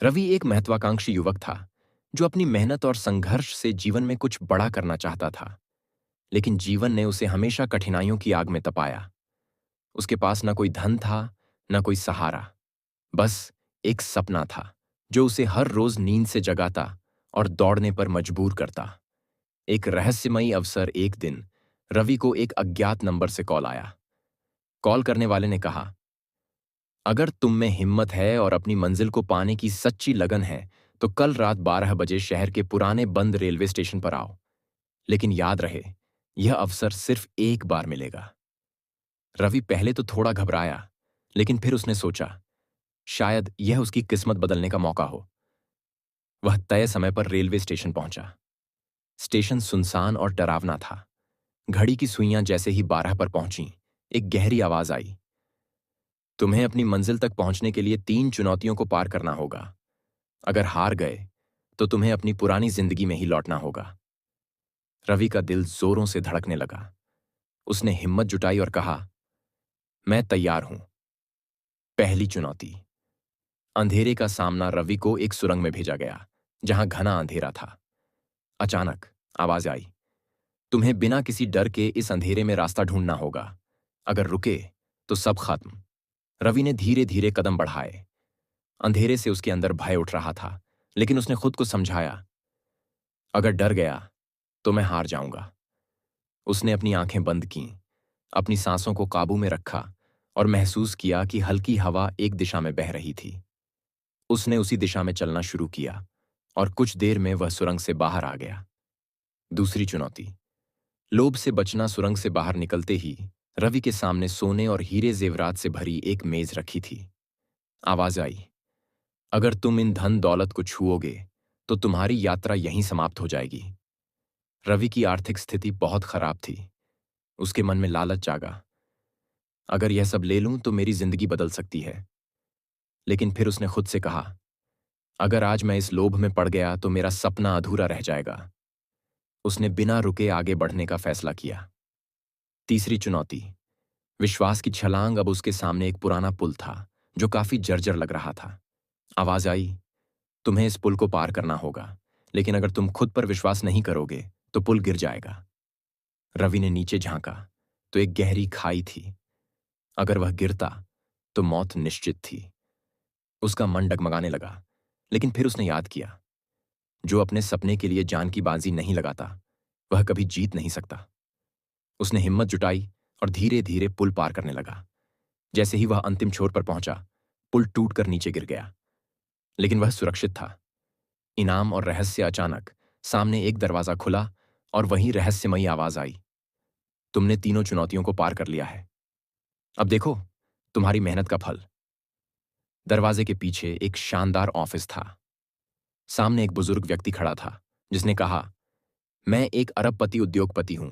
रवि एक महत्वाकांक्षी युवक था जो अपनी मेहनत और संघर्ष से जीवन में कुछ बड़ा करना चाहता था। लेकिन जीवन ने उसे हमेशा कठिनाइयों की आग में तपाया। उसके पास न कोई धन था, न कोई सहारा। बस एक सपना था जो उसे हर रोज नींद से जगाता और दौड़ने पर मजबूर करता। एक रहस्यमयी अवसर एक दिन रवि को एक अज्ञात नंबर से कॉल आया। कॉल करने वाले ने कहा, अगर तुम में हिम्मत है और अपनी मंजिल को पाने की सच्ची लगन है तो कल रात 12 बजे शहर के पुराने बंद रेलवे स्टेशन पर आओ। लेकिन याद रहे, यह अवसर सिर्फ एक बार मिलेगा। रवि पहले तो थोड़ा घबराया, लेकिन फिर उसने सोचा, शायद यह उसकी किस्मत बदलने का मौका हो। वह तय समय पर रेलवे स्टेशन पहुंचा। स्टेशन सुनसान और डरावना था। घड़ी की सुइयां जैसे ही 12 पर पहुंची, एक गहरी आवाज आई, तुम्हें अपनी मंजिल तक पहुंचने के लिए 3 चुनौतियों को पार करना होगा। अगर हार गए तो तुम्हें अपनी पुरानी जिंदगी में ही लौटना होगा। रवि का दिल जोरों से धड़कने लगा। उसने हिम्मत जुटाई और कहा, मैं तैयार हूं। पहली चुनौती। अंधेरे का सामना रवि को एक सुरंग में भेजा गया, जहां घना अंधेरा था। अचानक आवाज आई, तुम्हें बिना किसी डर के इस अंधेरे में रास्ता ढूंढना होगा। अगर रुके तो सब खत्म। रवि ने धीरे धीरे कदम बढ़ाए। अंधेरे से उसके अंदर भय उठ रहा था, लेकिन उसने खुद को समझाया, अगर डर गया तो मैं हार जाऊंगा। उसने अपनी आंखें बंद कीं, अपनी सांसों को काबू में रखा और महसूस किया कि हल्की हवा एक दिशा में बह रही थी। उसने उसी दिशा में चलना शुरू किया और कुछ देर में वह सुरंग से बाहर आ गया। दूसरी चुनौती। लोभ से बचना। सुरंग से बाहर निकलते ही रवि के सामने सोने और हीरे जेवरात से भरी एक मेज रखी थी। आवाज आई, अगर तुम इन धन दौलत को छुओगे तो तुम्हारी यात्रा यहीं समाप्त हो जाएगी। रवि की आर्थिक स्थिति बहुत खराब थी। उसके मन में लालच जागा, अगर यह सब ले लूं तो मेरी जिंदगी बदल सकती है। लेकिन फिर उसने खुद से कहा, अगर आज मैं इस लोभ में पड़ गया तो मेरा सपना अधूरा रह जाएगा। उसने बिना रुके आगे बढ़ने का फैसला किया। तीसरी चुनौती। विश्वास की छलांग। अब उसके सामने एक पुराना पुल था जो काफी जर्जर लग रहा था। आवाज आई, तुम्हें इस पुल को पार करना होगा, लेकिन अगर तुम खुद पर विश्वास नहीं करोगे तो पुल गिर जाएगा। रवि ने नीचे झांका तो एक गहरी खाई थी। अगर वह गिरता तो मौत निश्चित थी। उसका मन डगमगाने लगा, लेकिन फिर उसने याद किया, जो अपने सपने के लिए जान की बाजी नहीं लगाता वह कभी जीत नहीं सकता। उसने हिम्मत जुटाई और धीरे धीरे पुल पार करने लगा। जैसे ही वह अंतिम छोर पर पहुंचा, पुल टूटकर नीचे गिर गया, लेकिन वह सुरक्षित था। इनाम और रहस्य। अचानक सामने एक दरवाजा खुला और वहीं रहस्यमयी आवाज आई, तुमने तीनों चुनौतियों को पार कर लिया है। अब देखो तुम्हारी मेहनत का फल। दरवाजे के पीछे एक शानदार ऑफिस था। सामने एक बुजुर्ग व्यक्ति खड़ा था जिसने कहा, मैं एक अरबपति उद्योगपति हूं।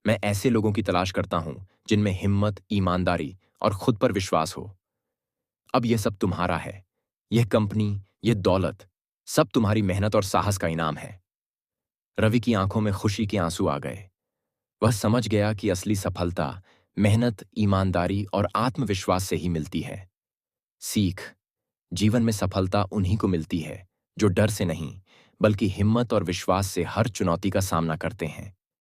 मैं ऐसे लोगों की तलाश करता हूं जिनमें हिम्मत, ईमानदारी और खुद पर विश्वास हो। अब यह सब तुम्हारा है। यह कंपनी, यह दौलत, सब तुम्हारी मेहनत और साहस का इनाम है। रवि की आंखों में खुशी के आंसू आ गए। वह समझ गया कि असली सफलता मेहनत, ईमानदारी और आत्मविश्वास से ही मिलती है। सीख। जीवन में सफलता उन्हीं को मिलती है जो डर से नहीं, बल्कि हिम्मत और विश्वास से हर चुनौती का सामना करते हैं।